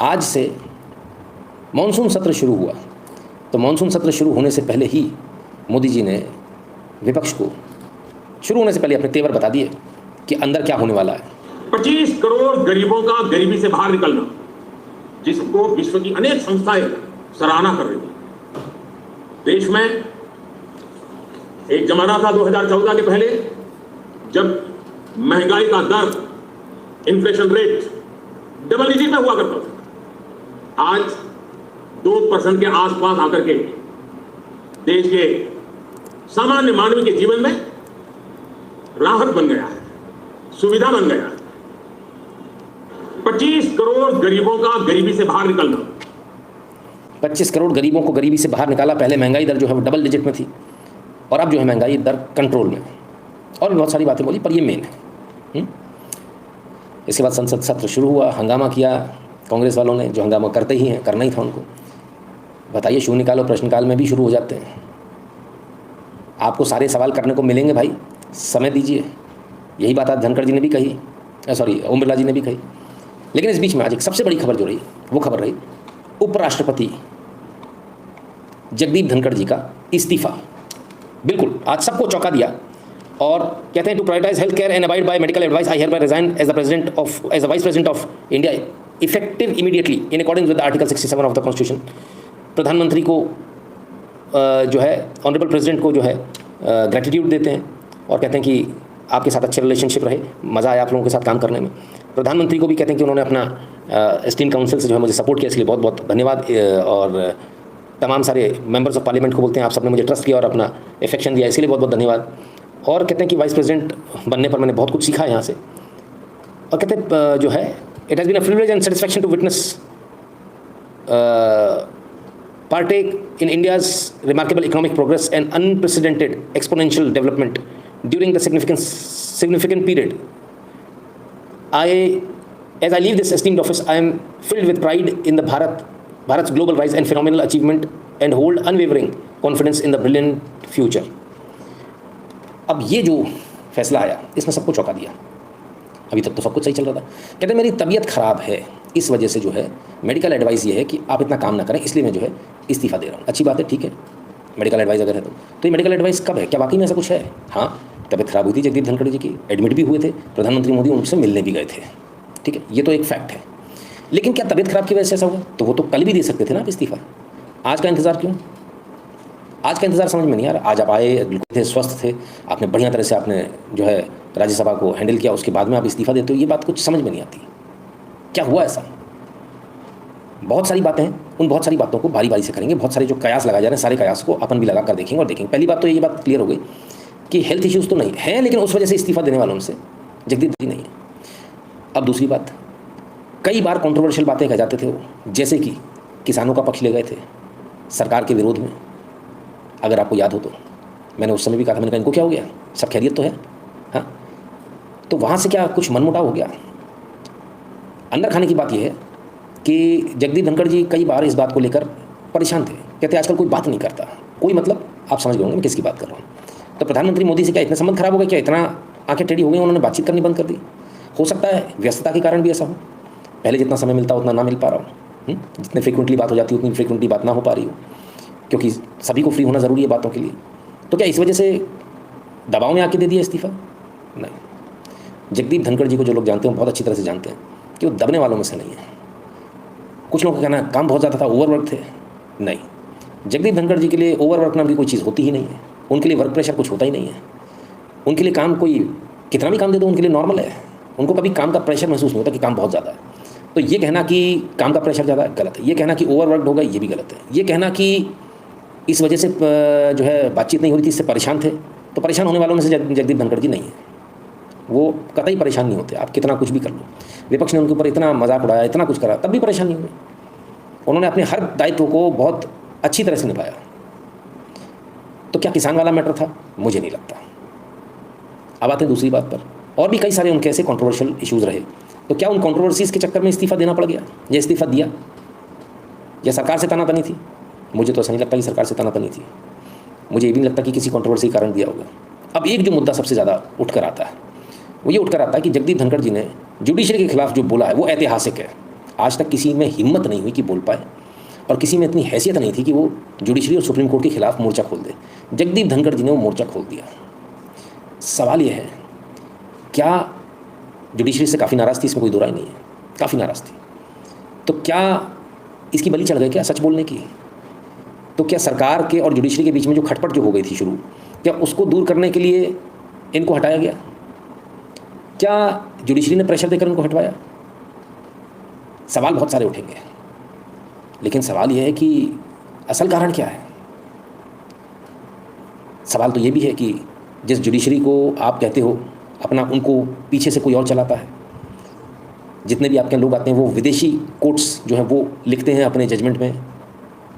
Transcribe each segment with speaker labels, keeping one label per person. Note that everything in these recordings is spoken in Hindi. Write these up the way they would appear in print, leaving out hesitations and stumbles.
Speaker 1: आज से मानसून सत्र शुरू हुआ, तो मानसून सत्र शुरू होने से पहले ही मोदी जी ने विपक्ष को शुरू होने से पहले अपने तेवर बता दिए कि अंदर क्या होने वाला है।
Speaker 2: 25 करोड़ गरीबों का गरीबी से बाहर निकलना, जिसको विश्व की अनेक संस्थाएं सराहना कर रही थी। देश में एक जमाना था 2014 के पहले, जब महंगाई का दर, इन्फ्लेशन रेट डबल डिजिट में हुआ करता था। आज 2% के आसपास आकर के देश के सामान्य मानव के जीवन में राहत बन गया है, सुविधा बन गया है। 25 करोड़ गरीबों का गरीबी से बाहर निकलना,
Speaker 1: 25 करोड़ गरीबों को गरीबी से बाहर निकाला। पहले महंगाई दर जो है वो डबल डिजिट में थी, और अब जो है महंगाई दर कंट्रोल में। और भी बहुत सारी बातें बोली, पर ये मेन है। इसके बाद संसद सत्र शुरू हुआ, हंगामा किया कांग्रेस वालों ने, जो हंगामा करते ही हैं, करना ही था उनको। बताइए, शून्यकाल और प्रश्नकाल में भी शुरू हो जाते हैं। आपको सारे सवाल करने को मिलेंगे भाई, समय दीजिए। यही बात आज धनखड़ जी ने भी कही, ओम बिरला जी ने भी कही। लेकिन इस बीच में आज एक सबसे बड़ी खबर जो रही, वो खबर रही उपराष्ट्रपति जगदीप धनखड़ जी का इस्तीफा। बिल्कुल आज सबको चौंका दिया, और कहते हैं to prioritise health care and abide by medical advice I hereby resign as the vice president of India effective immediately in according with article 67 of the constitution. प्रधानमंत्री को जो है, ऑनरेबल प्रेसिडेंट को जो है ग्रेटिट्यूड देते हैं, और कहते हैं कि आपके साथ अच्छे रिलेशनशिप रहे, मज़ा आया आप लोगों के साथ काम करने में। प्रधानमंत्री को भी कहते हैं कि उन्होंने अपना स्टीम काउंसिल से जो है मुझे सपोर्ट किया, इसलिए बहुत बहुत धन्यवाद। और तमाम सारे मेंबर्स ऑफ पार्लियामेंट को बोलते हैं आप सबने मुझे ट्रस्ट किया और अपना एफेक्शन दिया, इसलिए बहुत बहुत धन्यवाद। और कहते हैं कि वाइस प्रेसिडेंट बनने पर मैंने बहुत कुछ सीखा यहाँ से। और कहते हैं जो है, it has been a privilege and satisfaction to witness partake in India's remarkable economic progress and unprecedented exponential development during the significant period. As I leave this esteemed office, I am filled with pride in the Bharat's global rise and phenomenal achievement, and hold unwavering confidence in the brilliant future. अब ये जो फैसला आया, इसने सबको चौंका दिया। अभी तक तो सब कुछ सही चल रहा था। कहते हैं मेरी तबीयत ख़राब है, इस वजह से जो है मेडिकल एडवाइस ये है कि आप इतना काम ना करें, इसलिए मैं जो है इस्तीफा दे रहा हूँ। अच्छी बात है, ठीक है, मेडिकल एडवाइस अगर है तो ये मेडिकल एडवाइस कब है? क्या वाकई में ऐसा कुछ है? हाँ, तबीयत खराब हुई थी जगदीप धनखड़ जी की, एडमिट भी हुए थे, प्रधानमंत्री मोदी उनसे मिलने भी गए थे, ठीक है, ये तो एक फैक्ट है। लेकिन क्या तबीयत खराब की वजह से ऐसा हुआ? तो वो तो कल भी दे सकते थे ना आप इस्तीफा। आज का इंतज़ार क्यों? आज का इंतज़ार समझ में नहीं आ रहा। आज आप आए, बिल्कुल थे, स्वस्थ थे, आपने बढ़िया तरह से आपने जो है राज्यसभा को हैंडल किया, उसके बाद में आप इस्तीफा देते हो, ये बात कुछ समझ में नहीं आती। क्या हुआ ऐसा? बहुत सारी बातें हैं, उन बहुत सारी बातों को बारी बारी से करेंगे। बहुत सारे जो कयास लगाए जा रहे हैं, सारे कयास को अपन भी लगा कर देखेंगे और देखेंगे। पहली बात तो ये बात क्लियर हो गई कि हेल्थ इश्यूज़ तो नहीं है, लेकिन उस वजह से इस्तीफा देने वालों से जगदीप जी नहीं है। अब दूसरी बात, कई बार कंट्रोवर्शियल बातें कह जाते थे वो, जैसे कि किसानों का पक्ष ले गए थे सरकार के विरोध में। अगर आपको याद हो तो मैंने उस समय भी कहा था, मैंने कहा इनको क्या हो गया, सब खैरियत तो है। हाँ, तो वहाँ से क्या कुछ मनमुटाव हो गया? अंदर खाने की बात यह है कि जगदीप धनखड़ जी कई बार इस बात को लेकर परेशान थे। कहते आजकल कोई बात नहीं करता, कोई मतलब आप समझ गए होंगे मैं किसकी बात कर रहा हूँ। तो प्रधानमंत्री मोदी से क्या इतने संबंध खराब हो गए, क्या इतना आंखें टेढ़ी हो गई, उन्होंने बातचीत करनी बंद कर दी? हो सकता है व्यस्तता के कारण भी ऐसा हो, पहले जितना समय मिलता उतना ना मिल पा रहा हूँ, जितने फ्रिक्वेंटली बात हो जाती है उतनी फ्रिक्वेंटली बात ना हो पा रही हो, क्योंकि सभी को फ्री होना ज़रूरी है बातों के लिए। तो क्या इस वजह से दबाव में आके दे दिया इस्तीफा? नहीं। जगदीप धनखड़ जी को जो लोग जानते हैं बहुत अच्छी तरह से जानते हैं कि वो दबने वालों में से नहीं है। कुछ लोगों का कहना है काम बहुत ज़्यादा था, ओवरवर्क थे। नहीं, जगदीप धनखड़ जी के लिए ओवरवर्क नाम की कोई चीज़ होती ही नहीं है। उनके लिए वर्क प्रेशर कुछ होता ही नहीं है। उनके लिए काम, कोई कितना भी काम दे दो उनके लिए नॉर्मल है। उनको कभी काम का प्रेशर महसूस नहीं होता कि काम बहुत ज़्यादा है। तो ये कहना कि काम का प्रेशर ज़्यादा है, गलत है। ये कहना कि ओवरवर्कड होगा, ये भी गलत है। ये कहना कि इस वजह से जो है बातचीत नहीं हो रही थी, इससे परेशान थे, तो परेशान होने वालों में से जगदीप धनखड़ जी नहीं है। वो कतई परेशान नहीं होते, आप कितना कुछ भी कर लो। विपक्ष ने उनके ऊपर इतना मजाक उड़ाया, इतना कुछ करा, तब भी परेशान नहीं हुए। उन्होंने अपने हर दायित्व को बहुत अच्छी तरह से निभाया। तो क्या किसान वाला मैटर था? मुझे नहीं लगता। अब आते हैं दूसरी बात पर, और भी कई सारे उनके ऐसे कंट्रोवर्शियल इश्यूज़ रहे। तो क्या उन कंट्रोवर्सीज़ के चक्कर में इस्तीफा देना पड़ गया, या इस्तीफा दिया, या सरकार से तनातनी थी? मुझे तो ऐसा नहीं लगता कि सरकार से तनातनी थी। मुझे ये भी नहीं लगता कि किसी कंट्रोवर्सी के कारण दिया होगा। अब एक जो मुद्दा सबसे ज़्यादा उठकर आता है वो ये उठकर आता है कि जगदीप धनखड़ जी ने जुडिशरी के खिलाफ जो बोला है वो ऐतिहासिक है। आज तक किसी में हिम्मत नहीं हुई कि बोल पाए, और किसी में इतनी हैसियत नहीं थी कि वो जुडिशरी और सुप्रीम कोर्ट के खिलाफ मोर्चा खोल दे। जगदीप धनखड़ जी ने वो मोर्चा खोल दिया। सवाल ये है, क्या जुडिशरी से काफ़ी नाराज़ थी? इसमें कोई दो राय नहीं है, काफ़ी नाराज़ थी। तो क्या इसकी बलि चढ़ गई क्या सच बोलने की? तो क्या सरकार के और जुडिशरी के बीच में जो खटपट जो हो गई थी शुरू, क्या उसको दूर करने के लिए इनको हटाया गया? क्या जुडिशरी ने प्रेशर देकर इनको हटवाया? सवाल बहुत सारे उठेंगे, लेकिन सवाल यह है कि असल कारण क्या है? सवाल तो ये भी है कि जिस जुडिशरी को आप कहते हो अपना, उनको पीछे से कोई और चलाता है। जितने भी आपके लोग आते हैं वो विदेशी कोर्ट्स जो हैं वो लिखते हैं अपने जजमेंट में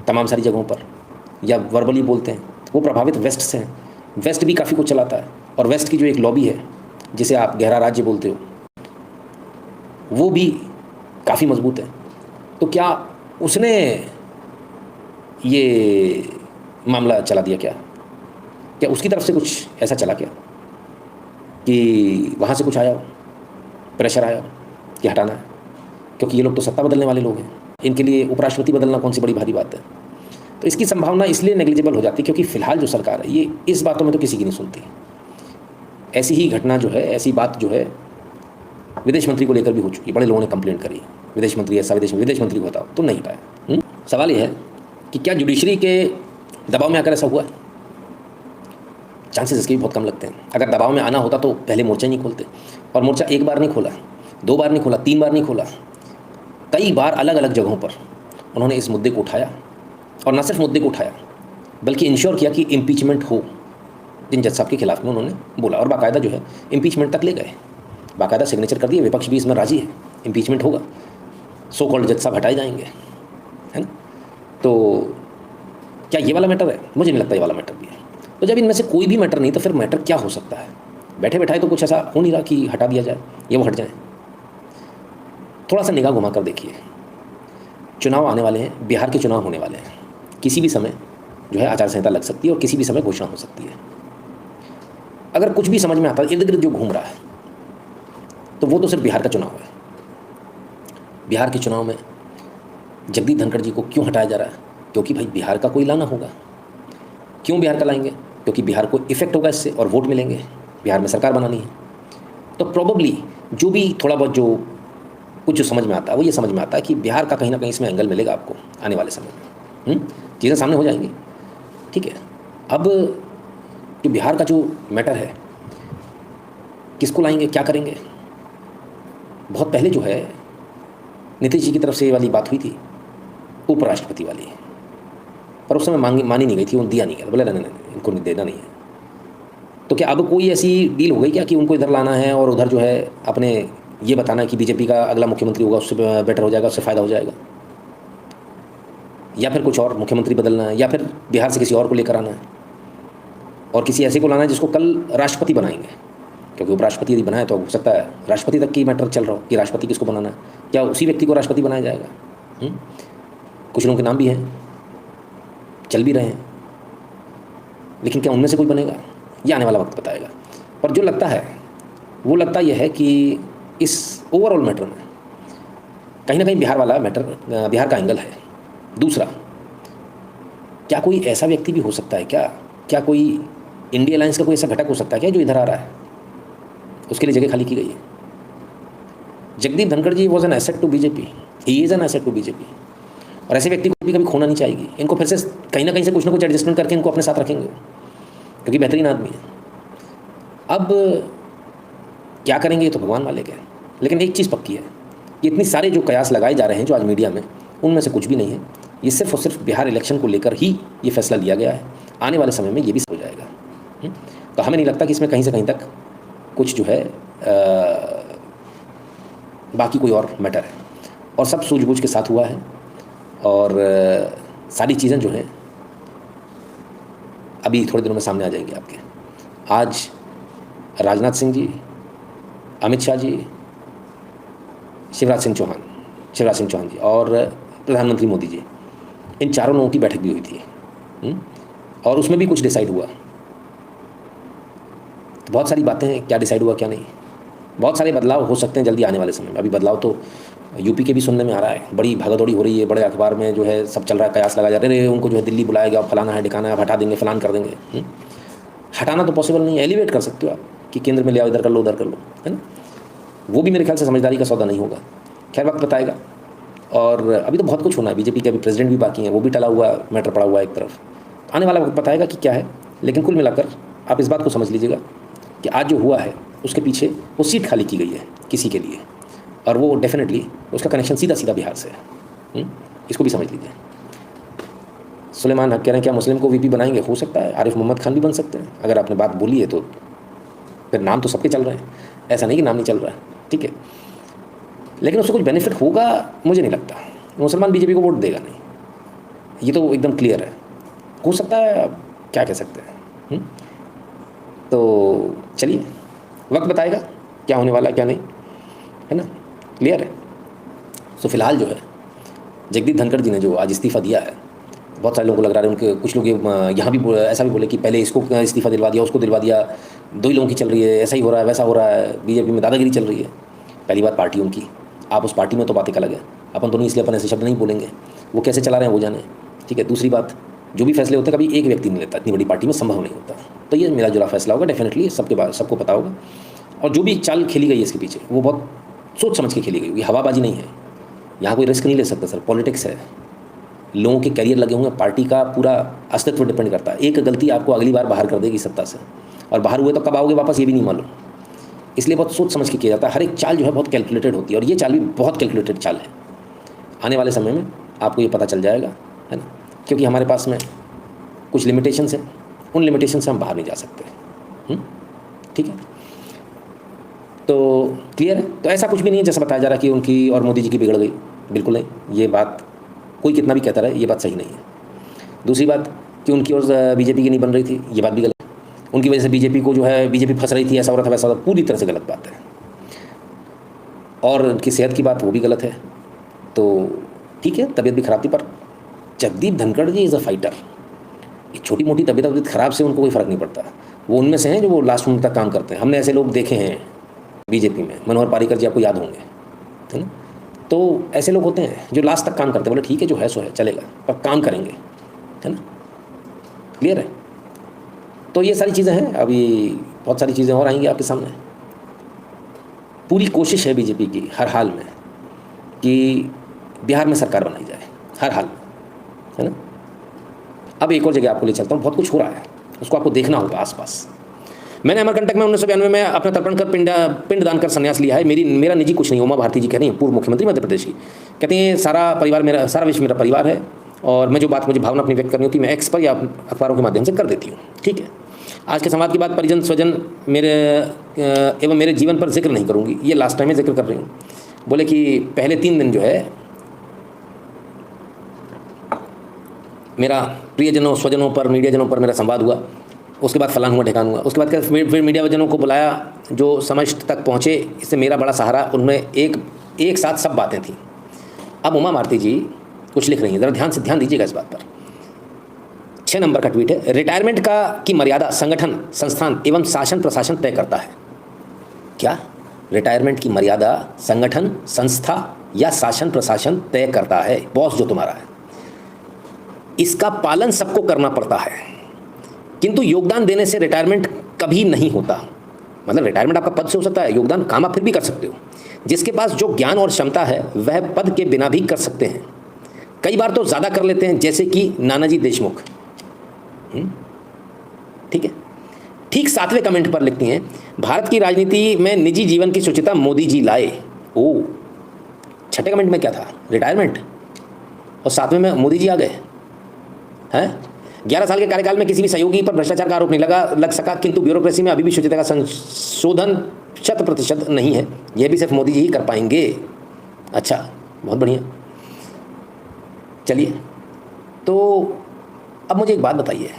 Speaker 1: तमाम सारी जगहों पर, या वर्बली बोलते हैं। वो प्रभावित वेस्ट से हैं। वेस्ट भी काफ़ी कुछ चलाता है, और वेस्ट की जो एक लॉबी है जिसे आप गहरा राज्य बोलते हो, वो भी काफ़ी मजबूत है। तो क्या उसने ये मामला चला दिया क्या? क्या उसकी तरफ से कुछ ऐसा चला क्या कि वहाँ से कुछ आया हो, प्रेशर आया हो कि हटाना है? क्योंकि ये लोग तो सत्ता बदलने वाले लोग हैं, इनके लिए उपराष्ट्रपति बदलना कौन सी बड़ी भारी बात है। तो इसकी संभावना इसलिए नेग्लिजिबल हो जाती है क्योंकि फिलहाल जो सरकार है ये इस बातों में तो किसी की नहीं सुनती। ऐसी ही घटना जो है, ऐसी बात जो है विदेश मंत्री को लेकर भी हो चुकी। बड़े लोगों ने कंप्लेंट करी, विदेश मंत्री ऐसा, विदेश मंत्री को बताओ, तो नहीं हटाया। सवाल यह है कि क्या जुडिशरी के दबाव में आकर ऐसा हुआ? चांसेस इसके भी बहुत कम लगते हैं। अगर दबाव में आना होता तो पहले मोर्चा नहीं खोलते, और मोर्चा एक बार नहीं खोला, 2 बार नहीं खोला, 3 बार नहीं खोला, कई बार अलग अलग जगहों पर उन्होंने इस मुद्दे को उठाया। और न सिर्फ मुद्दे को उठाया बल्कि इंश्योर किया कि इम्पीचमेंट हो, जिन जज साहब के खिलाफ में उन्होंने बोला, और बाकायदा जो है इम्पीचमेंट तक ले गए, बाकायदा सिग्नेचर कर दिए। विपक्ष भी इसमें राजी है, इम्पीचमेंट होगा, सो कॉल्ड जज साहब हटाए जाएंगे, है ना। तो क्या ये वाला मैटर है? मुझे नहीं लगता ये वाला मैटर भी है। तो जब इनमें से कोई भी मैटर नहीं, तो फिर मैटर क्या हो सकता है? बैठे बैठाए तो कुछ ऐसा हो नहीं रहा कि हटा दिया जाए या वो हट जाए। थोड़ा सा निगाह घुमा कर देखिए, चुनाव आने वाले हैं, बिहार के चुनाव होने वाले हैं। किसी भी समय जो है आचार संहिता लग सकती है, और किसी भी समय घोषणा हो सकती है। अगर कुछ भी समझ में आता है इर्द गिर्द जो घूम रहा है, तो वो तो सिर्फ बिहार का चुनाव है। बिहार के चुनाव में जगदीप धनखड़ जी को क्यों हटाया जा रहा है? क्योंकि भाई बिहार का कोई लाना होगा। क्यों बिहार का लाएंगे? क्योंकि बिहार को इफेक्ट होगा इससे, और वोट मिलेंगे। बिहार में सरकार बनानी है। तो प्रोबेबली जो भी थोड़ा बहुत जो कुछ जो समझ में आता है, वो ये समझ में आता है कि बिहार का कहीं ना कहीं इसमें एंगल मिलेगा आपको आने वाले समय में। चीज़ें सामने हो जाएंगी, ठीक है। अब जो बिहार का जो मैटर है, किसको लाएंगे, क्या करेंगे? बहुत पहले जो है नीतीश जी की तरफ से ये वाली बात हुई थी, उपराष्ट्रपति वाली, पर उस समय मानी नहीं गई थी, उन दिया नहीं गया, बोले नहीं, इनको देना नहीं है। तो क्या अब कोई ऐसी डील हो गई क्या कि उनको इधर लाना है और उधर जो है अपने ये बताना है कि बीजेपी का अगला मुख्यमंत्री होगा, उससे बेटर हो जाएगा, उससे फ़ायदा हो जाएगा? या फिर कुछ और मुख्यमंत्री बदलना है, या फिर बिहार से किसी और को लेकर आना है, और किसी ऐसे को लाना है जिसको कल राष्ट्रपति बनाएंगे? क्योंकि उपराष्ट्रपति यदि बनाए तो हो सकता है राष्ट्रपति तक की मैटर चल रहा हो कि राष्ट्रपति किसको बनाना है, क्या उसी व्यक्ति को राष्ट्रपति बनाया जाएगा? कुछ लोगों के नाम भी हैं, चल भी रहे हैं, लेकिन क्या उनमें से कोई बनेगा? ये आने वाला वक्त बताएगा। पर जो लगता है वो लगता यह है कि इस ओवरऑल मैटर में कहीं ना कहीं बिहार वाला मैटर, बिहार का एंगल है। दूसरा, क्या कोई ऐसा व्यक्ति भी हो सकता है क्या कोई इंडिया अलायंस का कोई ऐसा घटक हो सकता है क्या जो इधर आ रहा है, उसके लिए जगह खाली की गई है? Jagdeep Dhankhar ji was an asset to BJP, he is an asset to BJP, और ऐसे व्यक्ति को भी कभी खोना नहीं चाहिए। इनको फिर से कहीं ना कहीं से कुछ ना कुछ एडजस्टमेंट करके इनको अपने साथ रखेंगे, क्योंकि बेहतरीन आदमी है। अब क्या करेंगे ये तो भगवान वाले के, लेकिन एक चीज़ पक्की है कि इतनी सारे जो कयास लगाए जा रहे हैं जो आज मीडिया में, उनमें से कुछ भी नहीं है। ये सिर्फ और सिर्फ बिहार इलेक्शन को लेकर ही ये फैसला लिया गया है। आने वाले समय में ये भी हो जाएगा। तो हमें नहीं लगता कि इसमें कहीं से कहीं तक कुछ जो है बाकी कोई और मैटर है, और सब सूझबूझ के साथ हुआ है। और सारी चीज़ें जो हैं अभी थोड़े दिनों में सामने आ जाएंगी आपके। आज राजनाथ सिंह जी, अमित शाह जी, शिवराज सिंह चौहान जी और प्रधानमंत्री मोदी जी, इन चारों लोगों की बैठक भी हुई थी, और उसमें भी कुछ डिसाइड हुआ। तो बहुत सारी बातें हैं, क्या डिसाइड हुआ क्या नहीं, बहुत सारे बदलाव हो सकते हैं जल्दी आने वाले समय में। अभी बदलाव तो यूपी के भी सुनने में आ रहा है, बड़ी भागदौड़ी हो रही है, बड़े अखबार में जो है सब चल रहा है, कयास लगा जा रहे हैं उनको जो है दिल्ली बुलाया गया, फलाना है ढिकाना है, हटा देंगे, फलान कर देंगे। हटाना तो पॉसिबल नहीं है, एलिवेट कर सकते हो आप कि केंद्र में ले आओ, इधर कर लो उधर कर लो, है ना। वो भी मेरे ख्याल से समझदारी का सौदा नहीं होगा। खैर वक्त बताएगा। और अभी तो बहुत कुछ होना है, बीजेपी के अभी प्रेसिडेंट भी बाकी हैं, वो भी टला हुआ मैटर पड़ा हुआ है एक तरफ। आने वाला वक्त बताएगा कि क्या है। लेकिन कुल मिलाकर आप इस बात को समझ लीजिएगा कि आज जो हुआ है उसके पीछे वो सीट खाली की गई है किसी के लिए, और वो डेफिनेटली उसका कनेक्शन सीधा सीधा बिहार से है। इसको भी समझ लीजिए। सुलेमान हक कह रहे हैं क्या मुस्लिम को वीपी बनाएंगे? हो सकता है, आरिफ मोहम्मद खान भी बन सकते हैं। अगर आपने बात बोली है तो फिर नाम तो सबके चल रहे हैं, ऐसा नहीं कि नाम नहीं चल रहा है, ठीक है। लेकिन उससे कुछ बेनिफिट होगा मुझे नहीं लगता। मुसलमान बीजेपी को वोट देगा नहीं, ये तो एकदम क्लियर है। हो सकता है, अब क्या कह सकते हैं। तो चलिए वक्त बताएगा क्या होने वाला है क्या नहीं, है ना, क्लियर है। सो फिलहाल जो है जगदीप धनखड़ जी ने जो आज इस्तीफ़ा दिया है, बहुत सारे लोगों को लग रहा है उनके, कुछ लोग यहाँ भी ऐसा भी बोले कि पहले इसको इस्तीफ़ा दिलवा दिया, उसको दिलवा दिया, दो ही लोगों की चल रही है, ऐसा ही हो रहा है वैसा हो रहा है, बीजेपी में दादागिरी चल रही है। पहली बात पार्टियों की, आप उस पार्टी में तो बातें अलग है, अपन तो नहीं, इसलिए अपन ऐसे शब्द नहीं बोलेंगे, वो कैसे चला रहे हैं वो जाने, ठीक है। दूसरी बात, जो भी फैसले होते हैं कभी एक व्यक्ति नहीं लेता, इतनी बड़ी पार्टी में संभव नहीं होता। तो ये मिला जुला फैसला होगा डेफिनेटली, सबको पता होगा। और जो भी चाल खेली गई है इसके पीछे, वो बहुत सोच समझ के खेली गई, ये हवाबाजी नहीं है। यहाँ कोई रिस्क नहीं ले सकता सर, पॉलिटिक्स है, लोगों के करियर लगे हुए हैं, पार्टी का पूरा अस्तित्व डिपेंड करता है। एक गलती आपको अगली बार बाहर कर देगी सत्ता से, और बाहर हुए तो कब आओगे वापस ये भी नहीं मालूम। इसलिए बहुत सोच समझ के किया जाता है, हर एक चाल जो है बहुत कैलकुलेटेड होती है, और ये चाल भी बहुत कैलकुलेटेड चाल है। आने वाले समय में आपको ये पता चल जाएगा, है ना, क्योंकि हमारे पास में कुछ लिमिटेशंस हैं, उन लिमिटेशन से हम बाहर नहीं जा सकते। ठीक है, तो क्लियर है। तो ऐसा कुछ भी नहीं है जैसा बताया जा रहा कि उनकी और मोदी जी की बिगड़ गई, बिल्कुल नहीं। ये बात कोई कितना भी कहता रहे, ये बात सही नहीं है। दूसरी बात कि उनकी और बीजेपी की नहीं बन रही थी, ये बात भी गलत है। उनकी वजह से बीजेपी को जो है, बीजेपी फंस रही थी, ऐसा हो रहा था वैसा हो रहा था, पूरी तरह से गलत बात है। और उनकी सेहत की बात, वो भी गलत है। तो ठीक है, तबीयत भी खराब थी, पर जगदीप धनखड़ जी इज़ अ फाइटर। एक छोटी मोटी तबीयत खराब से उनको कोई फ़र्क नहीं पड़ता। वो उनमें से हैं जो वो लास्ट मोमेंट तक काम करते हैं। हमने ऐसे लोग देखे हैं बीजेपी में, मनोहर पारीकर जी आपको याद होंगे, है ना। तो ऐसे लोग होते हैं जो लास्ट तक काम करते हैं, बोले ठीक है जो है सो है चलेगा, पर काम करेंगे, है ना, क्लियर है। तो ये सारी चीज़ें हैं, अभी बहुत सारी चीज़ें और आएंगी आपके सामने। पूरी कोशिश है बीजेपी की हर हाल में कि बिहार में सरकार बनाई जाए, हर हाल में, है ना। अब एक और जगह आपको ले चलता हूँ, बहुत कुछ हो रहा है, उसको आपको देखना होगा आसपास। मैंने अमरकंटक में 1992 में अपना तर्पण कर पिंडदान कर संन्यास लिया है। मेरा निजी कुछ नहीं। उमा भारती जी कह रही हैं, पूर्व मुख्यमंत्री मध्य प्रदेश की, कहती हैं सारा परिवार मेरा, सारा विश्व मेरा परिवार है, और मैं जो बात मुझे भावना अपनी व्यक्त करनी होती है मैं एक्स पर या अखबारों के माध्यम से कर देती हूँ, ठीक है। आज के संवाद की बात परिजन स्वजन मेरे एवं मेरे जीवन पर जिक्र नहीं करूँगी, ये लास्ट टाइम में जिक्र कर रही हूँ। बोले कि पहले 3 दिन जो है मेरा प्रियजनों स्वजनों पर, मीडियाजनों पर मेरा संवाद हुआ, उसके बाद फलान हुआ ढेकान हुआ, उसके बाद फिर मीडियाजनों को बुलाया जो समझ तक पहुँचे, इससे मेरा बड़ा सहारा। उनमें एक साथ सब बातें थी। अब उमा भारती जी कुछ लिख रही हैं, ज़रा ध्यान दीजिएगा इस बात पर। 6 नंबर का ट्वीट है, रिटायरमेंट की मर्यादा संगठन, संस्थान एवं शासन प्रशासन तय करता है। क्या? रिटायरमेंट की मर्यादा संगठन, संस्था या शासन प्रशासन तय करता है? बॉस जो तुम्हारा है, इसका पालन सबको करना पड़ता है, किंतु योगदान देने से रिटायरमेंट कभी नहीं होता। मतलब रिटायरमेंट आपका पद से हो सकता है, योगदान काम आप फिर भी कर सकते हो। जिसके पास जो ज्ञान और क्षमता है वह पद के बिना भी कर सकते हैं, कई बार तो ज़्यादा कर लेते हैं, जैसे कि नानाजी देशमुख। ठीक है। ठीक 7वें कमेंट पर लिखती हैं, भारत की राजनीति में निजी जीवन की शुचिता मोदी जी लाए। ओ, 6ठे कमेंट में क्या था? रिटायरमेंट, और 7वें में मोदी जी आ गए हैं। 11 साल के कार्यकाल में किसी भी सहयोगी पर भ्रष्टाचार का आरोप नहीं लग सका, किंतु ब्यूरोक्रेसी में अभी भी शुचिता का संशोधन 100% नहीं है, यह भी सिर्फ मोदी जी ही कर पाएंगे। अच्छा, बहुत बढ़िया। चलिए, तो अब मुझे एक बात बताइए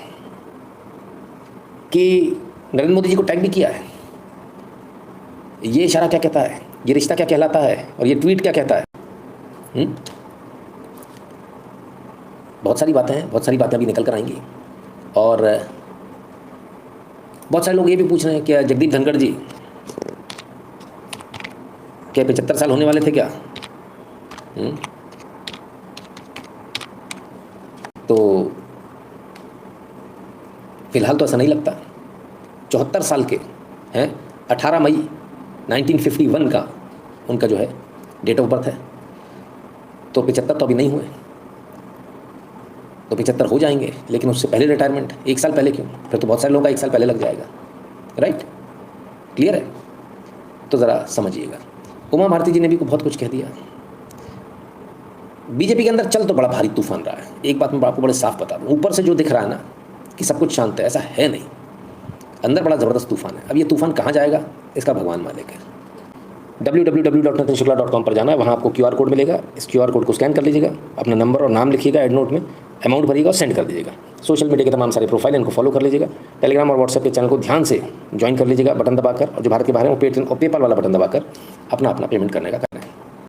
Speaker 1: कि नरेंद्र मोदी जी को टैग भी किया है, ये इशारा क्या कहता है, ये रिश्ता क्या कहलाता है, और ये ट्वीट क्या कहता है? बहुत सारी बातें हैं, बहुत सारी बातें अभी निकल कर आएंगी। और बहुत सारे लोग ये भी पूछ रहे हैं कि जगदीप धनखड़ जी क्या 75 साल होने वाले थे क्या? तो फिलहाल तो ऐसा नहीं लगता। 74 साल के हैं, 18 मई 1951 का उनका जो है डेट ऑफ बर्थ है। तो 75 तो अभी नहीं हुए, तो 75 हो जाएंगे, लेकिन उससे पहले रिटायरमेंट, 1 साल पहले क्यों? फिर तो बहुत सारे लोगों का 1 साल पहले लग जाएगा। राइट, क्लियर है? तो ज़रा समझिएगा। उमा भारती जी ने भी बहुत कुछ कह दिया। बीजेपी के अंदर चल तो बड़ा भारी तूफान रहा है। एक बात मैं आपको बड़े साफ बता दूं, ऊपर से जो दिख रहा है ना कि सब कुछ शांत है, ऐसा है नहीं। अंदर बड़ा ज़बरदस्त तूफान है। अब ये तूफान कहाँ जाएगा इसका भगवान मालिक है। www.nitinshukla.com पर जाना है, वहाँ आपको QR कोड मिलेगा। इस QR कोड को स्कैन कर लीजिएगा, अपना नंबर और नाम लिखिएगा, एड नोट में अमाउंट भरिएगा और सेंड कर दीजिएगा। सोशल मीडिया के तमाम सारे प्रोफाइल इनको फॉलो कर लीजिएगा। टेलीग्राम और व्हाट्सएप के चैनल को ध्यान से ज्वाइन कर लीजिएगा बटन दबाकर, और जो भारत के बाहर है वो पेटीएम और पेपाल वाला बटन दबाकर अपना पेमेंट करने का करें।